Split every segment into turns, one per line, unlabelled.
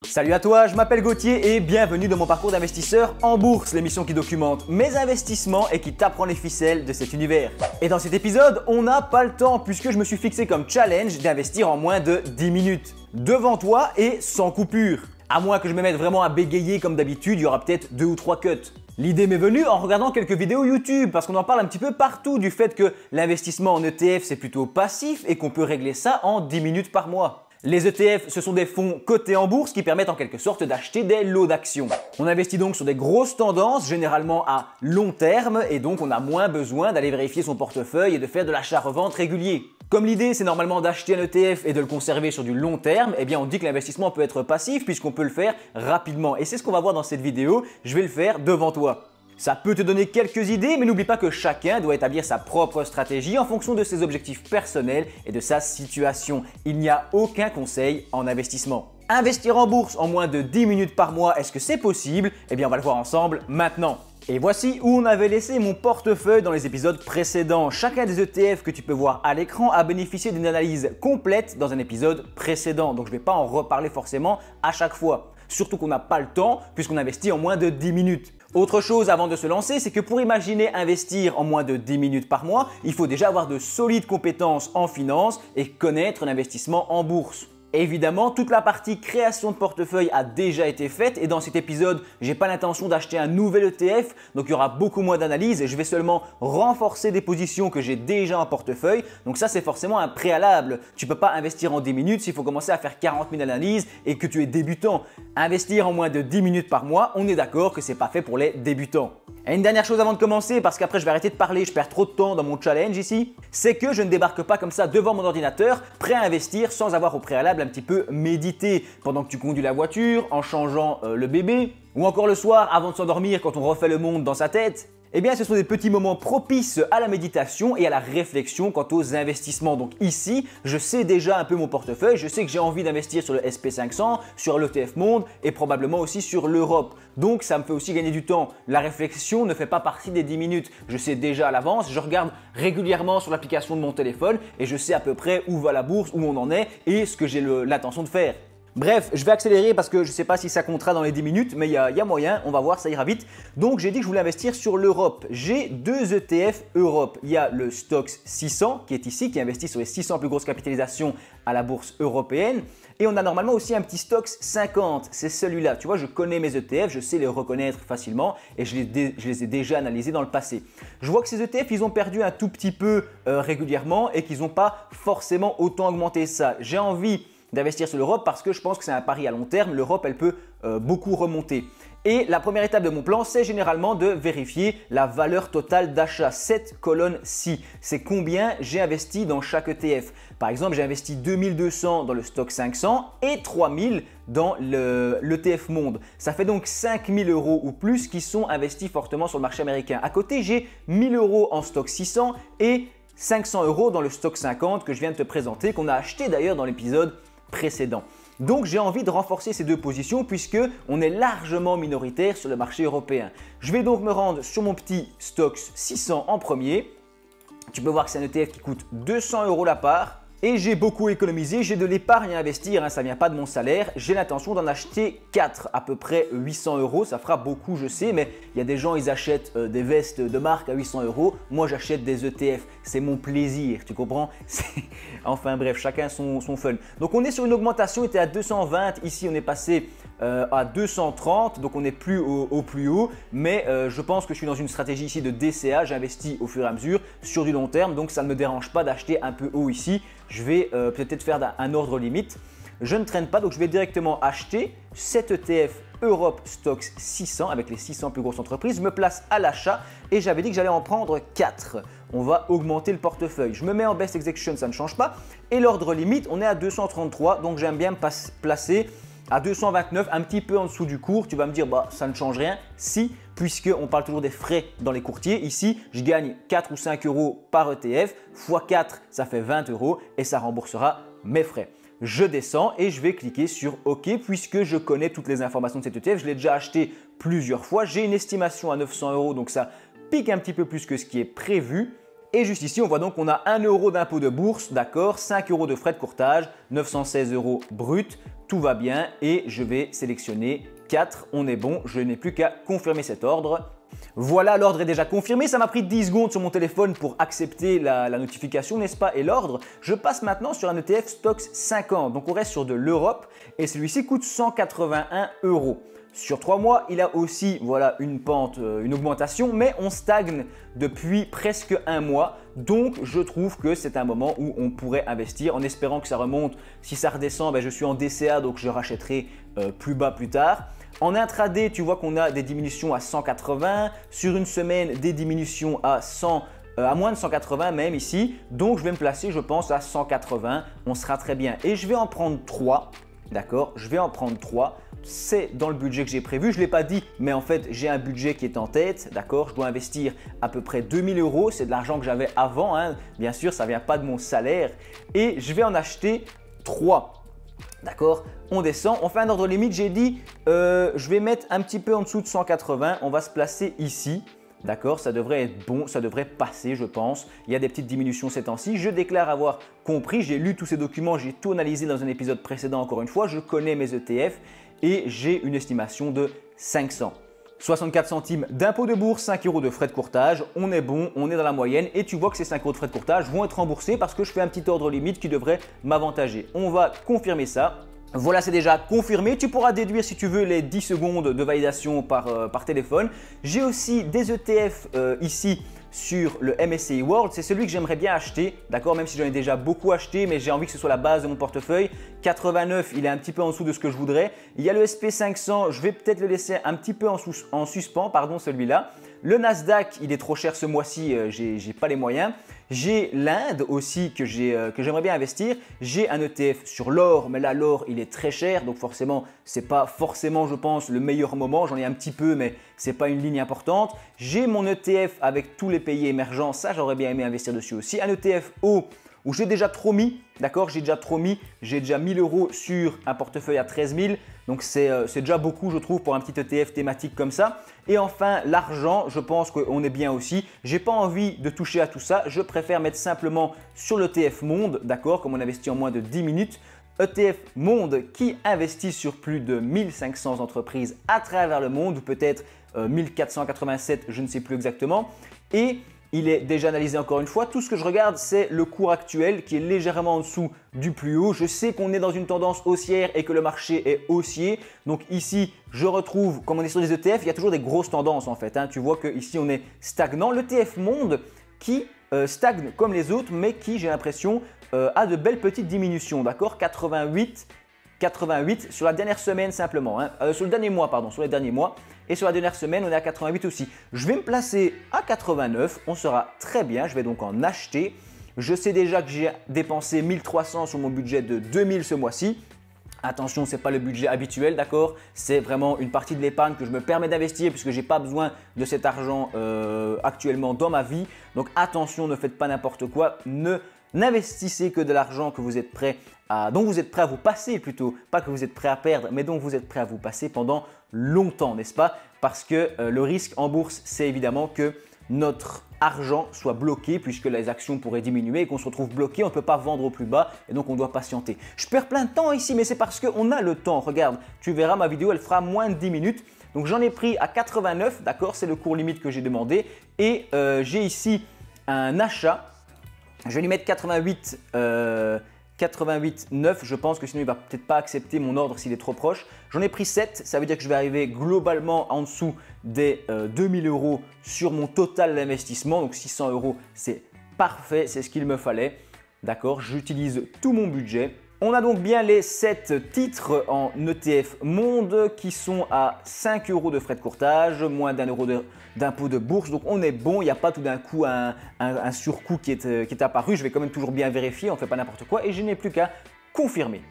Salut à toi, je m'appelle Gauthier et bienvenue dans mon parcours d'investisseur en bourse, l'émission qui documente mes investissements et qui t'apprend les ficelles de cet univers. Et dans cet épisode, on n'a pas le temps puisque je me suis fixé comme challenge d'investir en moins de 10 minutes. Devant toi et sans coupure. À moins que je me mette vraiment à bégayer comme d'habitude, il y aura peut-être 2 ou 3 cuts. L'idée m'est venue en regardant quelques vidéos YouTube parce qu'on en parle un petit peu partout du fait que l'investissement en ETF c'est plutôt passif et qu'on peut régler ça en 10 minutes par mois. Les ETF, ce sont des fonds cotés en bourse qui permettent en quelque sorte d'acheter des lots d'actions. On investit donc sur des grosses tendances, généralement à long terme, et donc on a moins besoin d'aller vérifier son portefeuille et de faire de l'achat-revente régulier. Comme l'idée c'est normalement d'acheter un ETF et de le conserver sur du long terme, eh bien on dit que l'investissement peut être passif puisqu'on peut le faire rapidement. Et c'est ce qu'on va voir dans cette vidéo, je vais le faire devant toi. Ça peut te donner quelques idées, mais n'oublie pas que chacun doit établir sa propre stratégie en fonction de ses objectifs personnels et de sa situation. Il n'y a aucun conseil en investissement. Investir en bourse en moins de 10 minutes par mois, est-ce que c'est possible? Eh bien on va le voir ensemble maintenant. Et voici où on avait laissé mon portefeuille dans les épisodes précédents. Chacun des ETF que tu peux voir à l'écran a bénéficié d'une analyse complète dans un épisode précédent. Donc je ne vais pas en reparler forcément à chaque fois. Surtout qu'on n'a pas le temps puisqu'on investit en moins de 10 minutes. Autre chose avant de se lancer, c'est que pour imaginer investir en moins de 10 minutes par mois, il faut déjà avoir de solides compétences en finance et connaître l'investissement en bourse. Évidemment, toute la partie création de portefeuille a déjà été faite et dans cet épisode, j'ai pas l'intention d'acheter un nouvel ETF, donc il y aura beaucoup moins d'analyse et je vais seulement renforcer des positions que j'ai déjà en portefeuille. Donc ça, c'est forcément un préalable. Tu peux pas investir en 10 minutes s'il faut commencer à faire 40 000 analyses et que tu es débutant. Investir en moins de 10 minutes par mois, on est d'accord que c'est pas fait pour les débutants. Et une dernière chose avant de commencer, parce qu'après je vais arrêter de parler, je perds trop de temps dans mon challenge ici, c'est que je ne débarque pas comme ça devant mon ordinateur, prêt à investir sans avoir au préalable un petit peu médité pendant que tu conduis la voiture, en changeant le bébé, ou encore le soir avant de s'endormir quand on refait le monde dans sa tête. Eh bien, ce sont des petits moments propices à la méditation et à la réflexion quant aux investissements. Donc ici, je sais déjà un peu mon portefeuille, je sais que j'ai envie d'investir sur le SP500, sur l'ETF Monde et probablement aussi sur l'Europe. Donc ça me fait aussi gagner du temps. La réflexion ne fait pas partie des 10 minutes. Je sais déjà à l'avance, je regarde régulièrement sur l'application de mon téléphone et je sais à peu près où va la bourse, où on en est et ce que j'ai l'intention de faire. Bref, je vais accélérer parce que je ne sais pas si ça comptera dans les 10 minutes, mais il y a moyen, on va voir, ça ira vite. Donc j'ai dit que je voulais investir sur l'Europe. J'ai 2 ETF Europe. Il y a le Stoxx 600 qui est ici, qui investit sur les 600 plus grosses capitalisations à la bourse européenne. Et on a normalement aussi un petit Stoxx 50, c'est celui-là. Tu vois, je connais mes ETF, je sais les reconnaître facilement et je les ai déjà analysés dans le passé. Je vois que ces ETF, ils ont perdu un tout petit peu régulièrement et qu'ils n'ont pas forcément autant augmenté ça. J'ai envie d'investir sur l'Europe parce que je pense que c'est un pari à long terme. L'Europe, elle peut beaucoup remonter. Et la première étape de mon plan, c'est généralement de vérifier la valeur totale d'achat, cette colonne-ci. C'est combien j'ai investi dans chaque ETF. Par exemple, j'ai investi 2200 dans le Stoxx 500 et 3000 dans l'ETF Monde. Ça fait donc 5000 € ou plus qui sont investis fortement sur le marché américain. À côté, j'ai 1000 € en Stoxx 600 et 500 € dans le Stoxx 50 que je viens de te présenter, qu'on a acheté d'ailleurs dans l'épisode précédent. Donc j'ai envie de renforcer ces 2 positions puisque on est largement minoritaire sur le marché européen. Je vais donc me rendre sur mon petit Stoxx 600 en premier. Tu peux voir que c'est un ETF qui coûte 200 € la part. Et j'ai beaucoup économisé, j'ai de l'épargne à investir, ça ne vient pas de mon salaire. J'ai l'intention d'en acheter 4, à peu près 800 €. Ça fera beaucoup, je sais, mais il y a des gens, ils achètent des vestes de marque à 800 €. Moi, j'achète des ETF. C'est mon plaisir, tu comprends? Enfin bref, chacun son fun. Donc on est sur une augmentation, on était à 220. Ici, on est passé à 230, donc on n'est plus au plus haut. Mais je pense que je suis dans une stratégie ici de DCA. J'investis au fur et à mesure sur du long terme, donc ça ne me dérange pas d'acheter un peu haut ici. Je vais peut-être faire un ordre limite. Je ne traîne pas, donc je vais directement acheter cet ETF Europe Stoxx 600 avec les 600 plus grosses entreprises. Je me place à l'achat et j'avais dit que j'allais en prendre 4. On va augmenter le portefeuille. Je me mets en Best Execution, ça ne change pas. Et l'ordre limite, on est à 233, donc j'aime bien me placer à 229, un petit peu en dessous du cours. Tu vas me dire, bah, ça ne change rien. Si, puisqu'on parle toujours des frais dans les courtiers. Ici, je gagne 4 ou 5 € par ETF. x 4, ça fait 20 € et ça remboursera mes frais. Je descends et je vais cliquer sur OK puisque je connais toutes les informations de cet ETF. Je l'ai déjà acheté plusieurs fois. J'ai une estimation à 900 €, donc ça pique un petit peu plus que ce qui est prévu. Et juste ici, on voit donc qu'on a 1 euro d'impôt de bourse, d'accord, 5 euros de frais de courtage, 916 euros brut, tout va bien et je vais sélectionner 4, on est bon, je n'ai plus qu'à confirmer cet ordre. Voilà, l'ordre est déjà confirmé, ça m'a pris 10 secondes sur mon téléphone pour accepter la notification, n'est-ce pas? Et l'ordre, je passe maintenant sur un ETF Stoxx 50, donc on reste sur de l'Europe et celui-ci coûte 181 euros. Sur 3 mois, il a aussi voilà, une pente, une augmentation, mais on stagne depuis presque un mois. Donc, je trouve que c'est un moment où on pourrait investir en espérant que ça remonte. Si ça redescend, ben, je suis en DCA, donc je rachèterai plus bas plus tard. En intraday, tu vois qu'on a des diminutions à 180. Sur une semaine, des diminutions à 100. À moins de 180 même ici. Donc, je vais me placer, je pense, à 180. On sera très bien. Et je vais en prendre 3. D'accord? Je vais en prendre 3. C'est dans le budget que j'ai prévu. Je ne l'ai pas dit, mais en fait, j'ai un budget qui est en tête. D'accord? Je dois investir à peu près 2000 euros. C'est de l'argent que j'avais avant. Hein. Bien sûr, ça ne vient pas de mon salaire. Et je vais en acheter 3. D'accord? On descend. On fait un ordre limite. J'ai dit, je vais mettre un petit peu en dessous de 180. On va se placer ici. D'accord, ça devrait être bon, ça devrait passer, je pense. Il y a des petites diminutions ces temps-ci. Je déclare avoir compris, j'ai lu tous ces documents, j'ai tout analysé dans un épisode précédent encore une fois. Je connais mes ETF et j'ai une estimation de 500. 64 centimes d'impôt de bourse, 5 euros de frais de courtage. On est bon, on est dans la moyenne et tu vois que ces 5 euros de frais de courtage vont être remboursés parce que je fais un petit ordre limite qui devrait m'avantager. On va confirmer ça. Voilà, c'est déjà confirmé. Tu pourras déduire si tu veux les 10 secondes de validation par téléphone. J'ai aussi des ETF ici sur le MSCI World. C'est celui que j'aimerais bien acheter, d'accord, même si j'en ai déjà beaucoup acheté, mais j'ai envie que ce soit la base de mon portefeuille. 89, il est un petit peu en dessous de ce que je voudrais. Il y a le SP500, je vais peut-être le laisser un petit peu en suspens, pardon, celui-là. Le Nasdaq, il est trop cher ce mois-ci, j'ai pas les moyens. J'ai l'Inde aussi que j'aimerais bien investir. J'ai un ETF sur l'or, mais là l'or il est très cher, donc forcément c'est pas forcément je pense le meilleur moment. J'en ai un petit peu, mais c'est pas une ligne importante. J'ai mon ETF avec tous les pays émergents, ça j'aurais bien aimé investir dessus aussi. Un ETF eau où j'ai déjà trop mis, d'accord, j'ai déjà 1000 euros sur un portefeuille à 13 000. Donc c'est déjà beaucoup je trouve pour un petit ETF thématique comme ça. Et enfin l'argent, je pense qu'on est bien aussi. J'ai pas envie de toucher à tout ça, je préfère mettre simplement sur l'ETF Monde, d'accord, comme on investit en moins de 10 minutes. ETF Monde qui investit sur plus de 1500 entreprises à travers le monde, ou peut-être 1487, je ne sais plus exactement. Et il est déjà analysé encore une fois. Tout ce que je regarde, c'est le cours actuel qui est légèrement en dessous du plus haut. Je sais qu'on est dans une tendance haussière et que le marché est haussier. Donc ici, je retrouve, comme on est sur des ETF, il y a toujours des grosses tendances en fait. Hein. Tu vois qu'ici, on est stagnant. L'ETF Monde qui stagne comme les autres, mais qui, j'ai l'impression, a de belles petites diminutions. D'accord, 88 sur la dernière semaine simplement, hein. Sur le dernier mois, pardon, sur les derniers mois. Et sur la dernière semaine, on est à 88 aussi. Je vais me placer à 89, on sera très bien. Je vais donc en acheter. Je sais déjà que j'ai dépensé 1300 sur mon budget de 2000 ce mois-ci. Attention, ce n'est pas le budget habituel, d'accord? C'est vraiment une partie de l'épargne que je me permets d'investir puisque je n'ai pas besoin de cet argent actuellement dans ma vie. Donc attention, ne faites pas n'importe quoi. N'investissez que de l'argent que vous êtes dont vous êtes prêt à vous passer plutôt, pas que vous êtes prêt à perdre, mais dont vous êtes prêt à vous passer pendant longtemps, n'est-ce pas? Parce que le risque en bourse, c'est évidemment que notre argent soit bloqué puisque les actions pourraient diminuer et qu'on se retrouve bloqué, on ne peut pas vendre au plus bas et donc on doit patienter. Je perds plein de temps ici, mais c'est parce qu'on a le temps. Regarde, tu verras ma vidéo, elle fera moins de 10 minutes. Donc j'en ai pris à 89, d'accord, c'est le cours limite que j'ai demandé et j'ai ici un achat. Je vais lui mettre 88,9, je pense que sinon il ne va peut-être pas accepter mon ordre s'il est trop proche. J'en ai pris 7, ça veut dire que je vais arriver globalement en dessous des 2000 euros sur mon total d'investissement. Donc 600 euros, c'est parfait, c'est ce qu'il me fallait. D'accord, j'utilise tout mon budget. On a donc bien les 7 titres en ETF Monde qui sont à 5 euros de frais de courtage, moins d'1 euro d'impôt de bourse. Donc on est bon, il n'y a pas tout d'un coup un surcoût qui est apparu. Je vais quand même toujours bien vérifier, on ne fait pas n'importe quoi et je n'ai plus qu'à confirmer.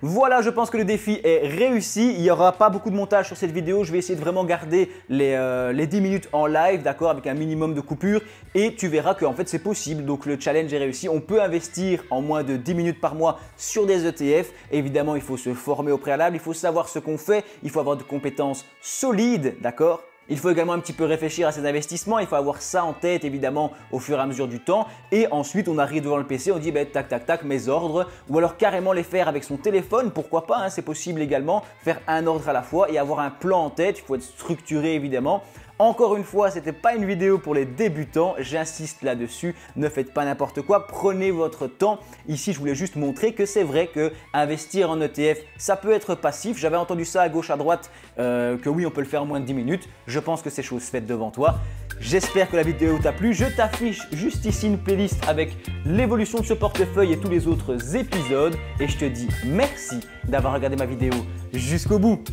Voilà, je pense que le défi est réussi. Il n'y aura pas beaucoup de montage sur cette vidéo. Je vais essayer de vraiment garder les 10 minutes en live, d'accord, avec un minimum de coupures. Et tu verras qu'en fait, c'est possible. Donc, le challenge est réussi. On peut investir en moins de 10 minutes par mois sur des ETF. Évidemment, il faut se former au préalable. Il faut savoir ce qu'on fait. Il faut avoir des compétences solides, d'accord. Il faut également un petit peu réfléchir à ses investissements, il faut avoir ça en tête évidemment au fur et à mesure du temps. Et ensuite on arrive devant le PC, on dit tac tac tac mes ordres, ou alors carrément les faire avec son téléphone, pourquoi pas, hein, c'est possible également, faire un ordre à la fois et avoir un plan en tête, il faut être structuré évidemment. Encore une fois, ce n'était pas une vidéo pour les débutants, j'insiste là-dessus, ne faites pas n'importe quoi, prenez votre temps. Ici, je voulais juste montrer que c'est vrai que investir en ETF, ça peut être passif. J'avais entendu ça à gauche, à droite, que oui, on peut le faire en moins de 10 minutes. Je pense que c'est chose faite devant toi. J'espère que la vidéo t'a plu. Je t'affiche juste ici une playlist avec l'évolution de ce portefeuille et tous les autres épisodes. Et je te dis merci d'avoir regardé ma vidéo jusqu'au bout.